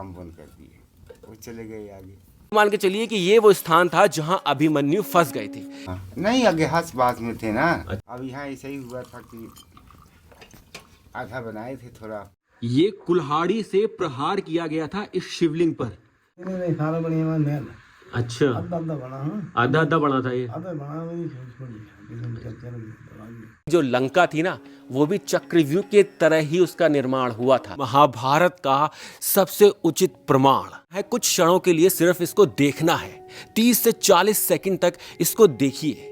काम बंद कर दिए, वो चले गए आगे। मान के चलिए कि ये वो स्थान था जहां अभिमन्यु फंस गए थे। हाँ, नहीं आगे हाथ बात में थे ना। अब यहाँ ऐसा ही हुआ था कि आधा बनाए थे थोड़ा। ये कुल्हाड़ी से प्रहार किया गया था इस शिवलिंग पर। नहीं सारा बनिया हुआ महल अच्छा, आधा आधा बना। हाँ आधा आधा बना था ये। आधा बना वही छोड़ जो लंका थी ना, वो भी चक्रव्यूह के तरह ही उसका निर्माण हुआ था। महाभारत का सबसे उचित प्रमाण है, कुछ क्षणों के लिए सिर्फ इसको देखना है। 30 से 40 सेकंड तक इसको देखिए।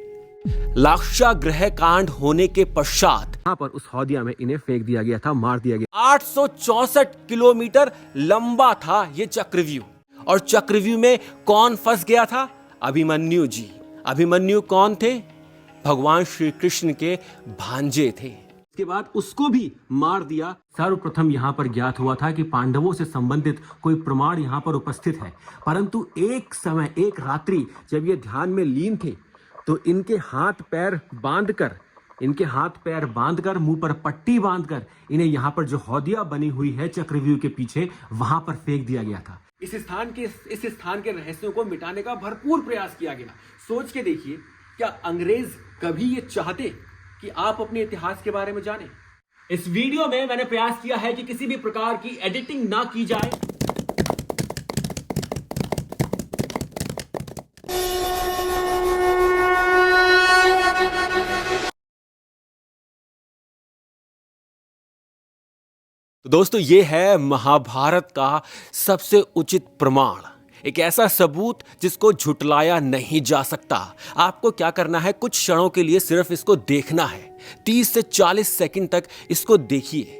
लाक्षागृह कांड होने के पश्चात यहाँ पर उस हौदिया में इन्हें फेंक दिया गया था, मार दिया गया। 864 किलोमीटर लंबा था ये चक्रव्यूह। और चक्रव्यूह में कौन फंस गया था? अभिमन्यु जी। अभिमन्यु कौन थे? भगवान श्री कृष्ण के भांजे थे। इसके बाद उसको भी मार दिया। सर्वप्रथम यहाँ पर ज्ञात हुआ था कि पांडवों से संबंधित कोई प्रमाण यहाँ पर उपस्थित है, परंतु एक समय, एक रात्रि जब ये ध्यान में लीन थे तो इनके हाथ पैर बांधकर मुंह पर पट्टी बांधकर इन्हें यहाँ पर जो हौदिया बनी हुई है चक्रव्यूह के पीछे, वहां पर फेंक दिया गया था। इस स्थान के रहस्यों को मिटाने का भरपूर प्रयास किया गया। सोच के देखिए, क्या अंग्रेज कभी ये चाहते कि आप अपने इतिहास के बारे में जानें? इस वीडियो में मैंने प्रयास किया है कि किसी भी प्रकार की एडिटिंग ना की जाए। तो दोस्तों, ये है महाभारत का सबसे उचित प्रमाण, एक ऐसा सबूत जिसको झुटलाया नहीं जा सकता। आपको क्या करना है, कुछ क्षणों के लिए सिर्फ इसको देखना है। 30 से 40 सेकंड तक इसको देखिए।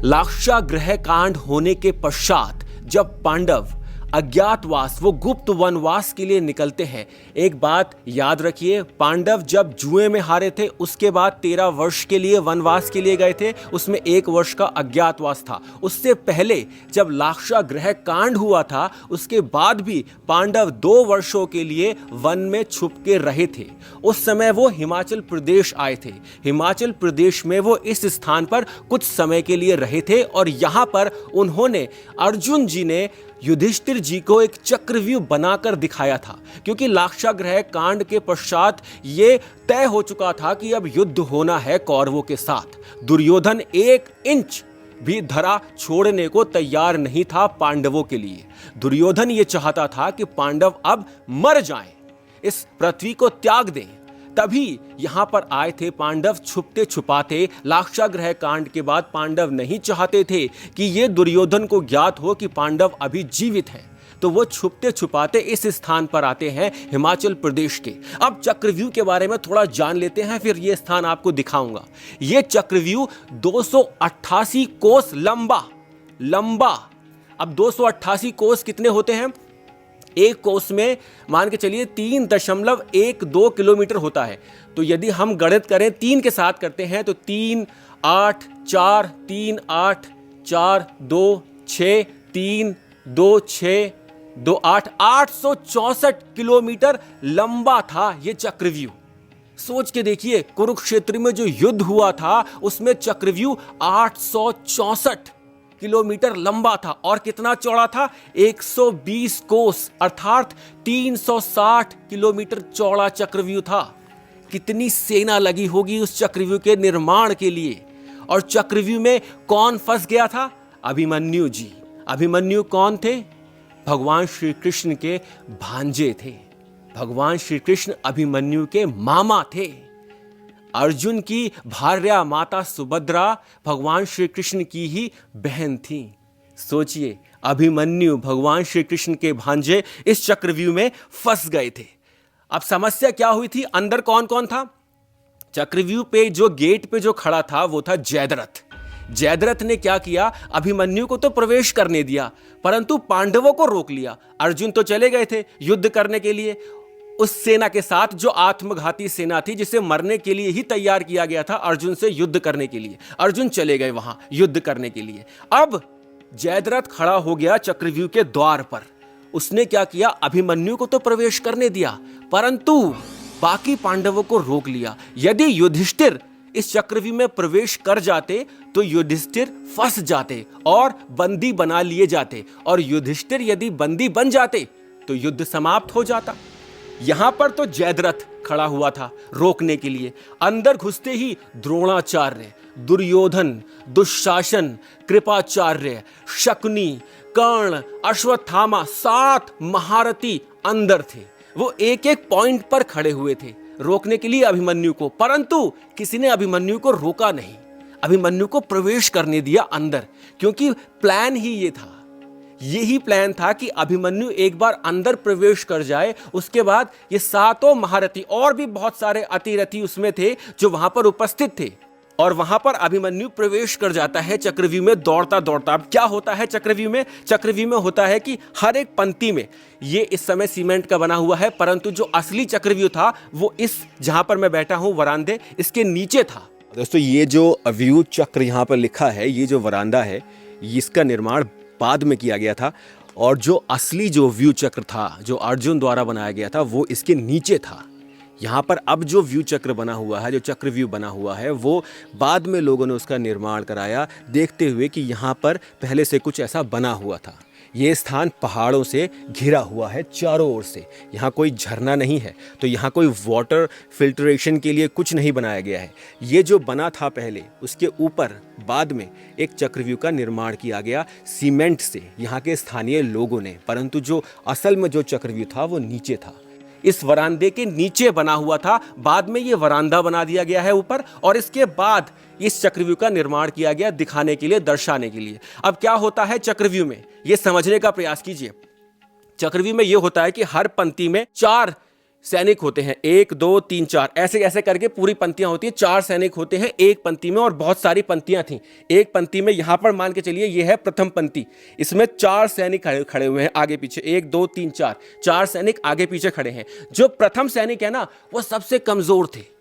लाक्षागृह कांड होने के पश्चात जब पांडव अज्ञातवास, वो गुप्त वनवास के लिए निकलते हैं। एक बात याद रखिए, पांडव जब जुए में हारे थे उसके बाद 13 वर्ष के लिए वनवास के लिए गए थे, उसमें 1 वर्ष का अज्ञातवास था। उससे पहले जब लाक्षागृह कांड हुआ था उसके बाद भी पांडव 2 वर्षों के लिए वन में छुप के रहे थे। उस समय वो हिमाचल प्रदेश आए थे। हिमाचल प्रदेश में वो इस स्थान पर कुछ समय के लिए रहे थे और यहाँ पर उन्होंने, अर्जुन जी ने युधिष्ठिर जी को एक चक्रव्यूह बनाकर दिखाया था, क्योंकि लाक्षागृह कांड के पश्चात ये तय हो चुका था कि अब युद्ध होना है कौरवों के साथ। दुर्योधन 1 इंच भी धरा छोड़ने को तैयार नहीं था पांडवों के लिए। दुर्योधन ये चाहता था कि पांडव अब मर जाएं, इस पृथ्वी को त्याग दें। तभी यहां पर आए थे पांडव छुपते छुपाते। लाक्षागृह कांड के बाद पांडव नहीं चाहते थे कि ये दुर्योधन को ज्ञात हो कि पांडव अभी जीवित हैं, तो वो छुपते छुपाते इस स्थान पर आते हैं, हिमाचल प्रदेश के। अब चक्रव्यूह के बारे में थोड़ा जान लेते हैं, फिर ये स्थान आपको दिखाऊंगा। ये चक्रव्यूह 288 कोस लंबा। अब 288 कोस कितने होते हैं? एक कोस में मान के चलिए 3.12 किलोमीटर होता है। तो यदि हम गणित करें, 3 के साथ करते हैं तो 3 8 4 3 8 4 2 6 3 2 6 2 8 864 किलोमीटर लंबा था ये चक्रव्यूह। सोच के देखिए, कुरुक्षेत्र में जो युद्ध हुआ था उसमें चक्रव्यूह 864 किलोमीटर लंबा था। और कितना चौड़ा था? 120 कोस अर्थात 360 किलोमीटर चौड़ा चक्रव्यूह था। कितनी सेना लगी होगी उस चक्रव्यूह के निर्माण के लिए। और चक्रव्यूह में कौन फंस गया था? अभिमन्यु जी। अभिमन्यु कौन थे? भगवान श्री कृष्ण के भांजे थे। भगवान श्री कृष्ण अभिमन्यु के मामा थे। अर्जुन की भार्या माता सुभद्रा भगवान श्री कृष्ण की ही बहन थी। सोचिए, अभिमन्यु भगवान श्री कृष्ण के भांजे इस चक्रव्यूह में फंस गए थे। अब समस्या क्या हुई थी? अंदर कौन कौन था? चक्रव्यूह पे जो गेट पे जो खड़ा था वो था जयद्रथ। जयद्रथ ने क्या किया? अभिमन्यु को तो प्रवेश करने दिया, परंतु पांडवों को रोक लिया। अर्जुन तो चले गए थे युद्ध करने के लिए उस सेना के साथ, जो आत्मघाती सेना थी, जिसे मरने के लिए ही तैयार किया गया था अर्जुन से युद्ध करने के लिए। अर्जुन चले गए वहां युद्ध करने के लिए। अब जयद्रथ खड़ा हो गया चक्रव्यूह के द्वार पर। उसने क्या किया? अभिमन्यु को तो प्रवेश करने दिया, परंतु बाकी पांडवों को रोक लिया। यदि युधिष्ठिर इस चक्रव्यूह में प्रवेश कर जाते तो युधिष्ठिर फंस जाते और बंदी बना लिए जाते, और युधिष्ठिर यदि बंदी बन जाते तो युद्ध समाप्त हो जाता। यहां पर तो जयद्रथ खड़ा हुआ था रोकने के लिए। अंदर घुसते ही द्रोणाचार्य, दुर्योधन, दुशासन, कृपाचार्य, शकुनी, कर्ण, अश्वत्थामा, 7 महारथी अंदर थे। वो एक एक पॉइंट पर खड़े हुए थे रोकने के लिए अभिमन्यु को, परंतु किसी ने अभिमन्यु को रोका नहीं, अभिमन्यु को प्रवेश करने दिया अंदर, क्योंकि प्लान ही ये था। यही प्लान था कि अभिमन्यु एक बार अंदर प्रवेश कर जाए, उसके बाद ये 7 महारथी और भी बहुत सारे अतिरथी उसमें थे जो वहां पर उपस्थित थे, और वहां पर अभिमन्यु प्रवेश कर जाता है चक्रव्यूह में दौड़ता दौड़ता। अब क्या होता है चक्रव्यूह में? चक्रव्यूह में होता है कि हर एक पंक्ति में, ये इस समय सीमेंट का बना हुआ है, परंतु जो असली चक्रव्यूह था वो इस जहां पर मैं बैठा हूं वरांदे, इसके नीचे था। दोस्तों ये जो व्यू चक्र यहाँ पर लिखा है, ये जो वरांदा है, इसका निर्माण बाद में किया गया था, और जो असली जो व्यू चक्र था जो अर्जुन द्वारा बनाया गया था वो इसके नीचे था। यहाँ पर अब जो व्यू चक्र बना हुआ है, जो चक्र व्यू बना हुआ है, वो बाद में लोगों ने उसका निर्माण कराया, देखते हुए कि यहाँ पर पहले से कुछ ऐसा बना हुआ था। ये स्थान पहाड़ों से घिरा हुआ है चारों ओर से, यहाँ कोई झरना नहीं है, तो यहाँ कोई वाटर फिल्ट्रेशन के लिए कुछ नहीं बनाया गया है। ये जो बना था पहले, उसके ऊपर बाद में एक चक्रव्यूह का निर्माण किया गया सीमेंट से यहाँ के स्थानीय लोगों ने, परंतु जो असल में जो चक्रव्यूह था वो नीचे था, इस वरांदे के नीचे बना हुआ था। बाद में ये वरांदा बना दिया गया है ऊपर, और इसके बाद इस चक्रव्यूह का निर्माण किया गया दिखाने के लिए, दर्शाने के लिए। अब क्या होता है चक्रव्यूह में, ये समझने का प्रयास कीजिए। चक्रव्यूह में ये होता है कि हर पंक्ति में 4 सैनिक होते हैं, 1 2 3 4 ऐसे ऐसे करके पूरी पंक्तियां होती है। 4 सैनिक होते हैं एक पंक्ति में, और बहुत सारी पंक्तियां थी एक पंक्ति में। यहां पर मान के चलिए ये है प्रथम पंक्ति, इसमें 4 सैनिक खड़े हुए हैं आगे पीछे, 1 2 3 4 सैनिक आगे पीछे खड़े हैं। जो प्रथम सैनिक है ना, वो सबसे कमजोर थे,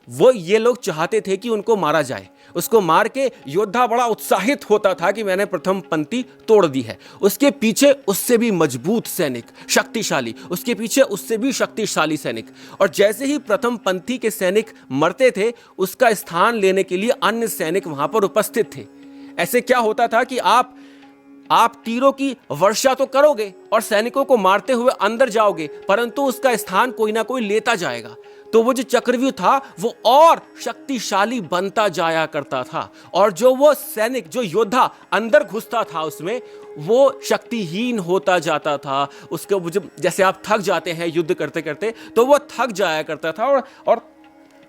वो ये लोग चाहते थे कि उनको मारा जाए। उसको मार के योद्धा बड़ा उत्साहित होता था कि मैंने प्रथम पंक्ति तोड़ दी है। उसके पीछे उससे भी मजबूत सैनिक, शक्तिशाली, उसके पीछे उससे भी शक्तिशाली सैनिक, और जैसे ही प्रथम पंक्ति के सैनिक मरते थे, उसका स्थान लेने के लिए अन्य सैनिक वहां पर उपस्थित थे। ऐसे क्या होता था कि आप तीरों की वर्षा तो करोगे और सैनिकों को मारते हुए अंदर जाओगे, परंतु उसका स्थान कोई ना कोई लेता जाएगा। तो वो जो चक्रव्यूह था वो और शक्तिशाली बनता जाया करता था, और जो वो सैनिक, जो योद्धा अंदर घुसता था उसमें, वो शक्तिहीन होता जाता था। उसके जैसे आप थक जाते हैं युद्ध करते करते, तो वो थक जाया करता था,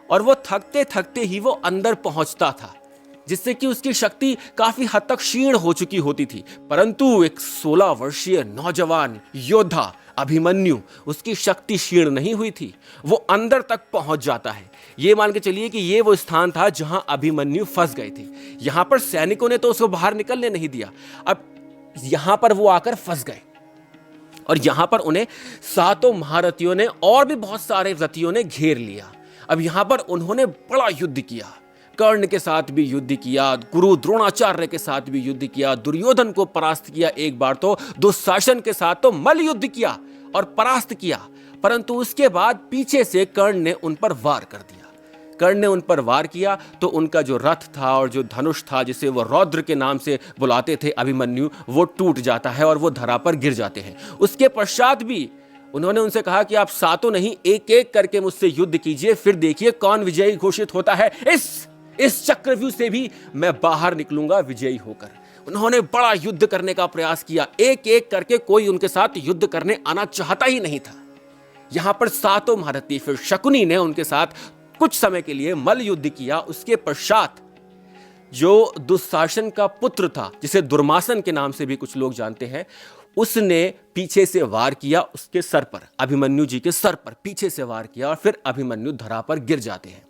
और वो थकते थकते ही वो अंदर पहुंचता था, जिससे कि उसकी शक्ति काफी हद तक क्षीण हो चुकी होती थी। परंतु एक 16 वर्षीय नौजवान योद्धा अभिमन्यु, उसकी शक्ति क्षीण नहीं हुई थी, वो अंदर तक पहुंच जाता है। ये मान के चलिए कि ये वो स्थान था जहां अभिमन्यु फंस गए थे। यहां पर सैनिकों ने तो उसको बाहर निकलने नहीं दिया, अब यहां पर वो आकर फंस गए, और यहां पर उन्हें 7 महारथियों ने और भी बहुत सारे रथियों ने घेर लिया। अब यहां पर उन्होंने बड़ा युद्ध किया, कर्ण के साथ भी युद्ध किया, गुरु द्रोणाचार्य के साथ भी युद्ध किया, दुर्योधन को परास्त किया एक बार, तो दुशासन के साथ तो मल्ल युद्ध किया और परास्त किया। परंतु उसके बाद पीछे से कर्ण ने उन पर वार कर दिया। कर्ण ने उन पर वार किया तो उनका जो रथ था और जो धनुष था, जिसे वो रौद्र के नाम से बुलाते थे अभिमन्यु, वो टूट जाता है और वो धरा पर गिर जाते हैं। उसके पश्चात भी उन्होंने उनसे कहा कि आप 7 नहीं, एक एक करके मुझसे युद्ध कीजिए, फिर देखिए कौन विजयी घोषित होता है। इस चक्रव्यूह से भी मैं बाहर निकलूंगा विजयी होकर। उन्होंने बड़ा युद्ध करने का प्रयास किया, एक एक करके कोई उनके साथ युद्ध करने आना चाहता ही नहीं था। यहां पर 7 महारथी, फिर शकुनी ने उनके साथ कुछ समय के लिए मल्ल युद्ध किया। उसके पश्चात जो दुशासन का पुत्र था, जिसे दुर्मासन के नाम से भी कुछ लोग जानते हैं, उसने पीछे से वार किया उसके सर पर, अभिमन्यु जी के सर पर पीछे से वार किया, और फिर अभिमन्यु धरा पर गिर जाते हैं,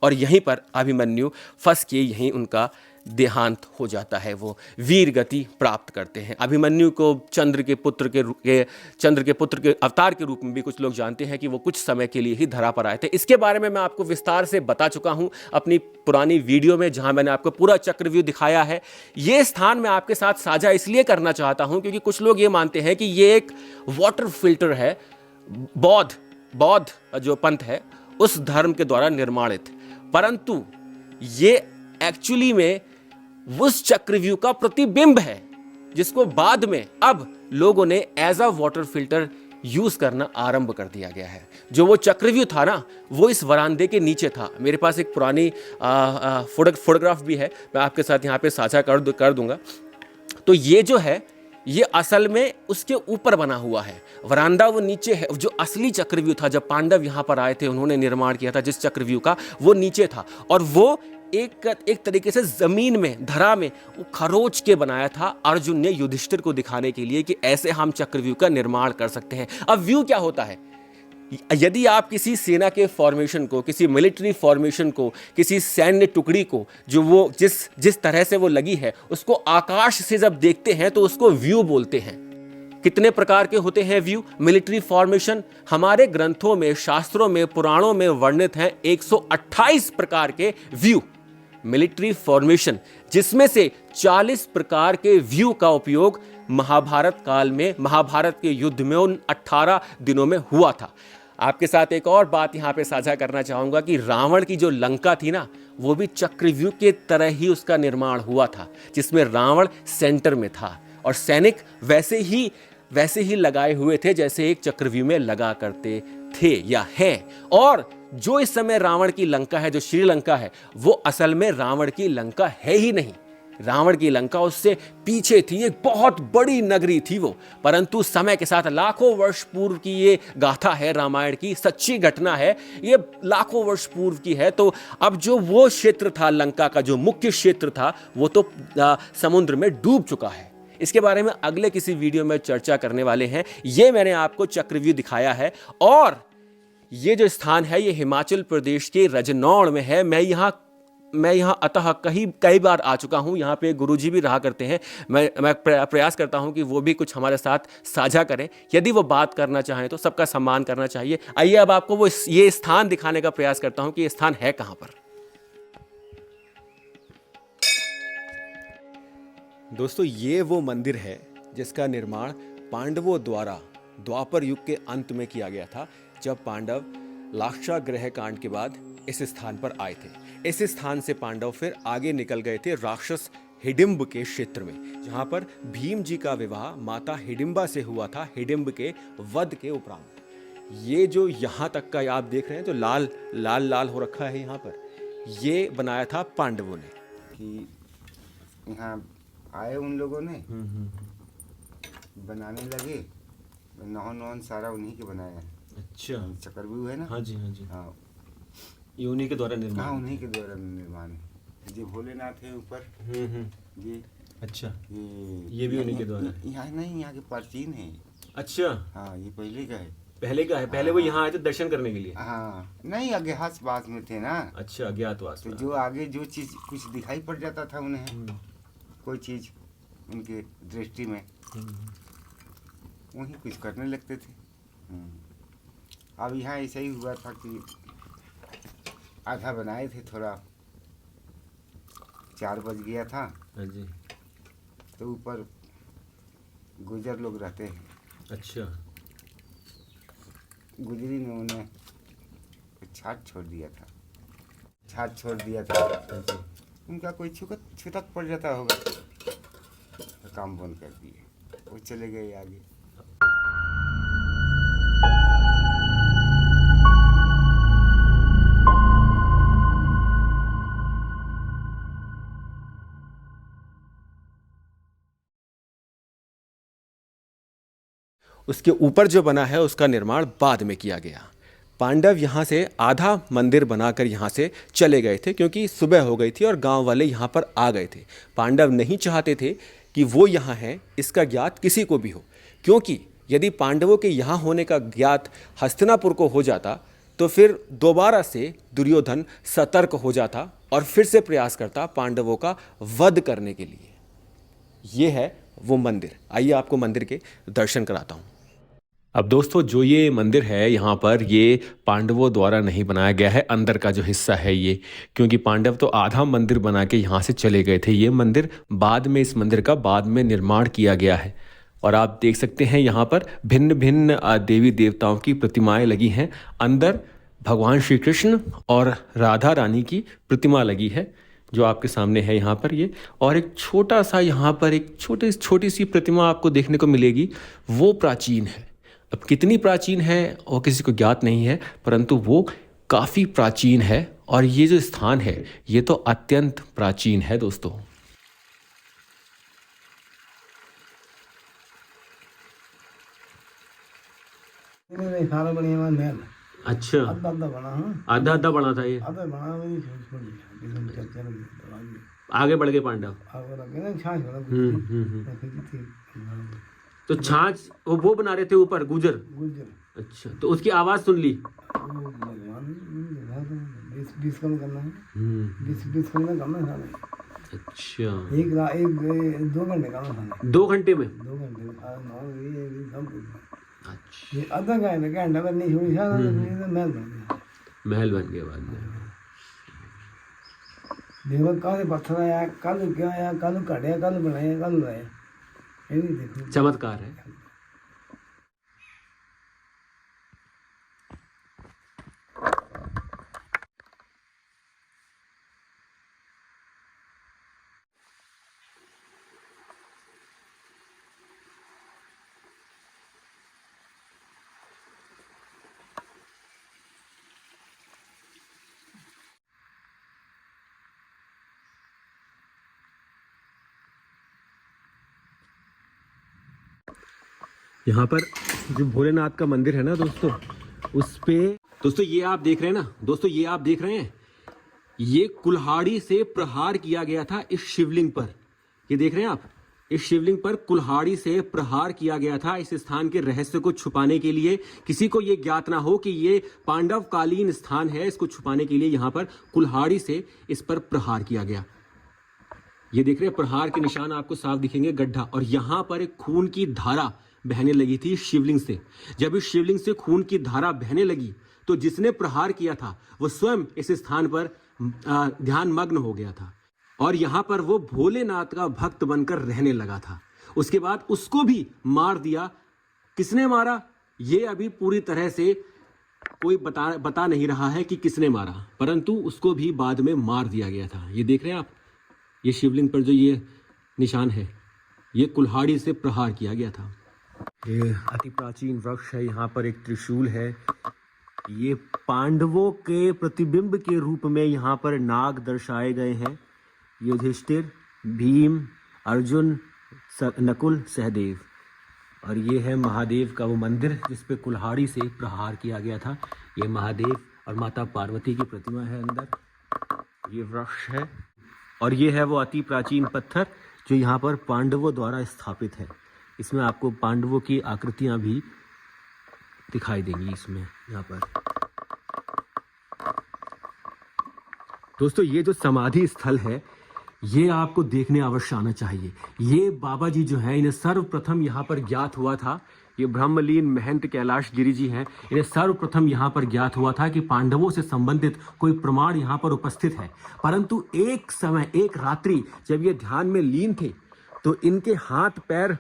और यहीं पर अभिमन्यु फंस के यहीं उनका देहांत हो जाता है। वो वीर गति प्राप्त करते हैं। अभिमन्यु को चंद्र के पुत्र के अवतार के रूप में भी कुछ लोग जानते हैं कि वो कुछ समय के लिए ही धरा पर आए थे। इसके बारे में मैं आपको विस्तार से बता चुका हूं अपनी पुरानी वीडियो में, जहां मैंने आपको पूरा चक्रव्यूह दिखाया है। ये स्थान मैं आपके साथ साझा इसलिए करना चाहता हूं क्योंकि कुछ लोग ये मानते हैं कि ये एक वाटर फिल्टर है, बौद्ध जो पंथ है उस धर्म के द्वारा निर्माणित, परंतु ये एक्चुअली में उस चक्रव्यूह का प्रतिबिंब है, जिसको बाद में अब लोगों ने as a water filter use करना आरंभ कर दिया गया है। जो वो चक्रव्यूह था ना, वो इस वरांदे के नीचे था। मेरे पास एक पुरानी फोटोग्राफ भी है, मैं आपके साथ यहाँ पे साझा कर दूंगा। तो ये जो है, ये असल में उसके ऊपर बना हुआ है, वरांदा वो नीचे है। जो असली चक्रव्यूह था, जब पांडव यहाँ पर आए थे, उन्होंने निर्माण किया था जिस चक्रव्यूह का, वो नीचे था। और वो एक तरीके से जमीन में, धरा में वो खरोच के बनाया था अर्जुन ने युधिष्ठिर को दिखाने के लिए कि ऐसे हम चक्रव्यूह का निर्माण कर सकते हैं। अब व्यू क्या होता है, यदि आप किसी सेना के फॉर्मेशन को, किसी मिलिट्री फॉर्मेशन को, किसी सैन्य टुकड़ी को, जो वो जिस तरह से वो लगी है, उसको आकाश से जब देखते हैं तो उसको व्यू बोलते हैं। कितने प्रकार के होते हैं व्यू, मिलिट्री फॉर्मेशन? हमारे ग्रंथों में, शास्त्रों में, पुराणों में वर्णित हैं 128 प्रकार के व्यू मिलिट्री फॉर्मेशन, जिसमें से 40 प्रकार के व्यू का उपयोग महाभारत काल में, महाभारत के युद्ध में उन 18 दिनों में हुआ था। आपके साथ एक और बात यहाँ पे साझा करना चाहूँगा कि रावण की जो लंका थी ना, वो भी चक्रव्यूह के तरह ही उसका निर्माण हुआ था, जिसमें रावण सेंटर में था और सैनिक वैसे ही लगाए हुए थे जैसे एक चक्रव्यूह में लगा करते थे या हैं। और जो इस समय रावण की लंका है, जो श्रीलंका है, वो असल में रावण की लंका है ही नहीं। रावण की लंका उससे पीछे थी, एक बहुत बड़ी नगरी थी वो। परंतु समय के साथ, लाखों वर्ष पूर्व की ये गाथा है रामायण की, सच्ची घटना है, ये लाखों वर्ष पूर्व की है। तो अब जो वो क्षेत्र था, लंका का जो मुख्य क्षेत्र था, वो तो समुद्र में डूब चुका है। इसके बारे में अगले किसी वीडियो में चर्चा करने वाले हैं। ये मैंने आपको चक्रव्यूह दिखाया है, और ये जो स्थान है, ये हिमाचल प्रदेश के रजनौड़ में है। मैं यहाँ अतः कई बार आ चुका हूँ। यहाँ पे गुरुजी भी रहा करते हैं। मैं प्रयास करता हूँ कि वो भी कुछ हमारे साथ साझा करें। यदि वो बात करना चाहें तो सबका सम्मान करना चाहिए। आइए अब आपको ये स्थान दिखाने का प्रयास करता हूँ कि ये स्थान है कहाँ पर। दोस्तों, ये वो मंदिर है जिसका निर्माण पांडवों द्वारा द्वापर युग के अंत में किया गया था, जब पांडव लाक्षागृह कांड के बाद इस स्थान पर आए थे। इस स्थान से पांडव फिर आगे निकल गए थे राक्षस हिडिंब के क्षेत्र में, जहां पर भीम जी का विवाह माता हिडिंबा से हुआ था, हिडिंब के वध के उपरांत। ये जो यहाँ तक का आप देख रहे हैं, तो लाल लाल लाल हो रखा है यहाँ पर, ये बनाया था पांडवों ने। कि यहाँ आए उन लोगों ने, बनाने लगे, नौन सारा उन्हीं के बनाया है। अच्छा, चक्रव्यूह है ना। हाँ जी, हाँ जी, हाँ, ये उन्हीं के द्वारा निर्माण। हाँ, उन्हीं के द्वारा निर्माण है। जो भोलेनाथ है ऊपर, ये अच्छा, ये भी उन्हीं के द्वारा। यहाँ नहीं, यहाँ के प्राचीन है। अच्छा, हाँ, ये पहले का है। पहले का है, पहले वो यहाँ आए थे दर्शन करने के लिए। हाँ, नहीं, अज्ञातवास में थे ना। अच्छा, अज्ञातवास तो में। जो आगे जो चीज कुछ दिखाई पड़ जाता था उन्हें, कोई चीज उनके दृष्टि में, वही कुछ करने लगते थे। अब यहाँ ऐसा ही हुआ था कि आधा बनाए थे, थोड़ा 4 बज गया था। हाँ जी। तो ऊपर गुजर लोग रहते हैं। अच्छा, गुजरी ने उन्हें छाट छोड़ दिया था। छाट छोड़ दिया था। उनका कोई छुतक पड़ जाता होगा, तो काम बंद कर दिए, वो चले गए आगे। उसके ऊपर जो बना है उसका निर्माण बाद में किया गया। पांडव यहाँ से आधा मंदिर बनाकर यहाँ से चले गए थे, क्योंकि सुबह हो गई थी और गांव वाले यहाँ पर आ गए थे। पांडव नहीं चाहते थे कि वो यहाँ हैं, इसका ज्ञात किसी को भी हो, क्योंकि यदि पांडवों के यहाँ होने का ज्ञात हस्तिनापुर को हो जाता तो फिर दोबारा से दुर्योधन सतर्क हो जाता और फिर से प्रयास करता पांडवों का वध करने के लिए। ये है वो मंदिर। आइए आपको मंदिर के दर्शन कराता हूँ। अब दोस्तों, जो ये मंदिर है यहाँ पर, ये पांडवों द्वारा नहीं बनाया गया है, अंदर का जो हिस्सा है ये, क्योंकि पांडव तो आधा मंदिर बना के यहाँ से चले गए थे। ये मंदिर बाद में, इस मंदिर का बाद में निर्माण किया गया है। और आप देख सकते हैं यहाँ पर भिन्न भिन्न देवी देवताओं की प्रतिमाएं लगी हैं। अंदर भगवान श्री कृष्ण और राधा रानी की प्रतिमा लगी है, जो आपके सामने है यहाँ पर ये, और एक छोटा सा यहाँ पर एक छोटी सी प्रतिमा आपको देखने को मिलेगी, वो प्राचीन है। अब कितनी प्राचीन है वो किसी को ज्ञात नहीं है, परंतु वो काफ़ी प्राचीन है और ये जो स्थान है ये तो अत्यंत प्राचीन है दोस्तों। इन्होंने सारा बढ़िया हुआ महल अच्छा, आधा आधा बना हाँ आधा आधा बना था ये, आधा बना मेरी छोटी छोटी किस्म चर्चा लगी आगे बढ़ गए पांडव। आगे लगे ना छाछ वाला तो छाछ वो बना रहे थे ऊपर गुजर। गुजर अच्छा, तो उसकी आवाज़ सुन ली। भगवान 20 कम करना है 20 कम करना है साले। अच्छा, एक 2 घंटे का खाना 2 घंटे में। 2 घंटे में खाना ये सब कुछ अच्छा, ये आधा घंटा पर नहीं छोड़ी सारा महल बन गया। महल बन गया बाद में। देखो कल पत्थर आया, कल क्या आया, कल कटिया, कल बनाया, कल लाया, ये भी देखो चमत्कार है। यहाँ पर जो भोलेनाथ का मंदिर है ना दोस्तों, उस पे दोस्तों ये आप देख रहे हैं ना, दोस्तों ये आप देख रहे हैं, ये कुल्हाड़ी से प्रहार किया गया था इस शिवलिंग पर। ये देख रहे हैं आप, इस शिवलिंग पर कुल्हाड़ी से प्रहार किया गया था इस स्थान के रहस्य को छुपाने के लिए। किसी को ये ज्ञात ना हो कि ये पांडव कालीन स्थान है, इसको छुपाने के लिए यहाँ पर कुल्हाड़ी से इस पर प्रहार किया गया। ये देख रहे हैं, प्रहार के निशान आपको साफ दिखेंगे, गड्ढा, और यहाँ पर एक खून की धारा बहने लगी थी शिवलिंग से। जब इस शिवलिंग से खून की धारा बहने लगी तो जिसने प्रहार किया था वो स्वयं इस स्थान पर ध्यान मग्न हो गया था और यहाँ पर वो भोलेनाथ का भक्त बनकर रहने लगा था। उसके बाद उसको भी मार दिया। किसने मारा ये अभी पूरी तरह से कोई बता नहीं रहा है कि किसने मारा, परंतु उसको भी बाद में मार दिया गया था। ये देख रहे हैं आप, ये शिवलिंग पर जो ये निशान है, ये कुल्हाड़ी से प्रहार किया गया था। ये अति प्राचीन वृक्ष है, यहाँ पर एक त्रिशूल है। ये पांडवों के प्रतिबिंब के रूप में यहाँ पर नाग दर्शाए गए हैं। युधिष्ठिर, भीम, अर्जुन, नकुल, सहदेव, और ये है महादेव का वो मंदिर जिस पे कुल्हाड़ी से प्रहार किया गया था। ये महादेव और माता पार्वती की प्रतिमा है अंदर। ये वृक्ष है और ये है वो अति प्राचीन पत्थर जो यहाँ पर पांडवों द्वारा स्थापित है। इसमें आपको पांडवों की आकृतियां भी दिखाई देंगी इसमें यहाँ पर। दोस्तों ये जो समाधि स्थल है ये आपको देखने अवश्य आना चाहिए। ये बाबा जी जो हैं इन्हें सर्वप्रथम यहाँ पर ज्ञात हुआ था, ये ब्रह्मलीन महंत कैलाश गिरी जी हैं, इन्हें सर्वप्रथम यहाँ पर ज्ञात हुआ था कि पांडवों से संबंधित कोई प्रमाण यहाँ पर उपस्थित है। परंतु एक समय, एक रात्रि जब ये ध्यान में लीन थे तो इनके हाथ पैर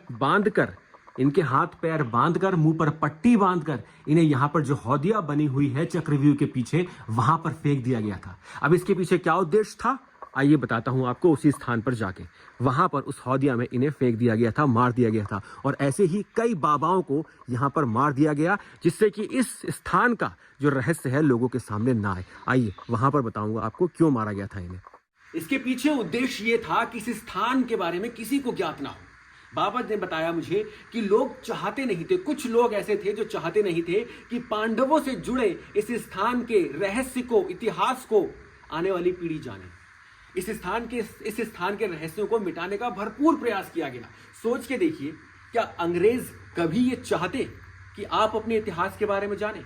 बांधकर मुंह पर पट्टी बांधकर इन्हें यहाँ पर जो हौदिया बनी हुई है चक्रव्यूह के पीछे, वहां पर फेंक दिया गया था। अब इसके पीछे क्या उद्देश्य था आइए बताता हूं आपको। उसी स्थान पर जाके वहां पर उस हौदिया में इन्हें फेंक दिया गया था, मार दिया गया था, और ऐसे ही कई बाबाओं को यहाँ पर मार दिया गया जिससे कि इस स्थान का जो रहस्य है लोगों के सामने ना आए। आइए वहां पर बताऊंगा आपको क्यों मारा गया था इन्हें। इसके पीछे उद्देश्य ये था कि इस स्थान के बारे में किसी को ज्ञात ना हो। बाबा ने बताया मुझे कि लोग चाहते नहीं थे, कुछ लोग ऐसे थे जो चाहते नहीं थे कि पांडवों से जुड़े इस स्थान के रहस्य को, इतिहास को आने वाली पीढ़ी जाने। इस स्थान के रहस्यों को मिटाने का भरपूर प्रयास किया गया। सोच के देखिए, क्या अंग्रेज कभी ये चाहते कि आप अपने इतिहास के बारे में जानें?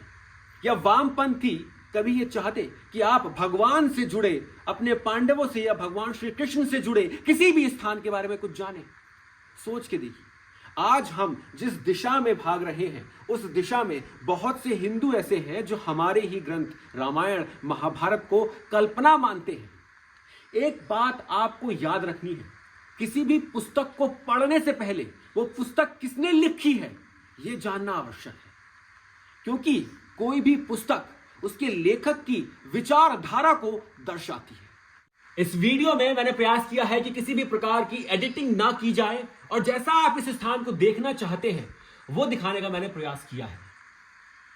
या वामपंथी कभी ये चाहते कि आप भगवान से जुड़े, अपने पांडवों से या भगवान श्री कृष्ण से जुड़े किसी भी स्थान के बारे में कुछ जानें? सोच के देखिए, आज हम जिस दिशा में भाग रहे हैं उस दिशा में बहुत से हिंदू ऐसे हैं जो हमारे ही ग्रंथ रामायण महाभारत को कल्पना मानते हैं। एक बात आपको याद रखनी है, किसी भी पुस्तक को पढ़ने से पहले वो पुस्तक किसने लिखी है यह जानना आवश्यक है, क्योंकि कोई भी पुस्तक उसके लेखक की विचारधारा को दर्शाती है। इस वीडियो में मैंने प्रयास किया है कि किसी भी प्रकार की एडिटिंग ना की जाए और जैसा आप इस स्थान को देखना चाहते हैं वो दिखाने का मैंने प्रयास किया है।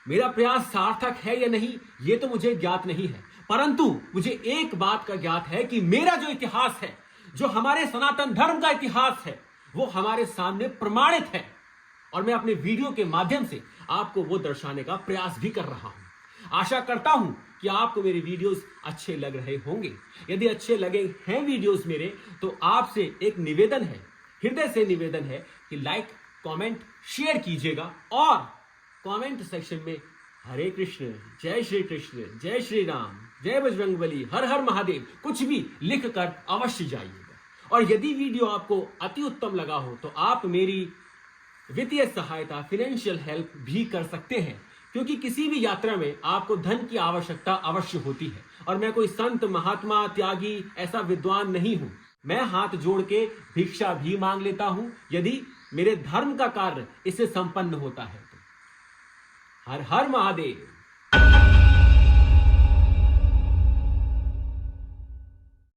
मेरा प्रयास सार्थक है या नहीं ये तो मुझे ज्ञात नहीं है, परंतु मुझे एक बात का ज्ञात है कि मेरा जो इतिहास है, जो हमारे सनातन धर्म का इतिहास है, वो हमारे सामने प्रमाणित है और मैं अपने वीडियो के माध्यम से आपको वो दर्शाने का प्रयास भी कर रहा हूं। आशा करता हूं कि आपको मेरे वीडियोस अच्छे लग रहे होंगे। यदि अच्छे लगे हैं वीडियोस मेरे तो आपसे एक निवेदन है, हृदय से निवेदन है कि लाइक, कमेंट, शेयर कीजिएगा और कमेंट सेक्शन में हरे कृष्ण, जय श्री कृष्ण, जय श्री राम, जय बजरंगबली, हर हर महादेव कुछ भी लिखकर अवश्य जाइएगा। और यदि वीडियो आपको अति उत्तम लगा हो तो आप मेरी वित्तीय सहायता, फाइनेंशियल हेल्प भी कर सकते हैं, क्योंकि किसी भी यात्रा में आपको धन की आवश्यकता अवश्य होती है और मैं कोई संत, महात्मा, त्यागी, ऐसा विद्वान नहीं हूं। मैं हाथ जोड़ के भिक्षा भी मांग लेता हूं यदि मेरे धर्म का कार्य इससे संपन्न होता है तो। हर हर महादेव।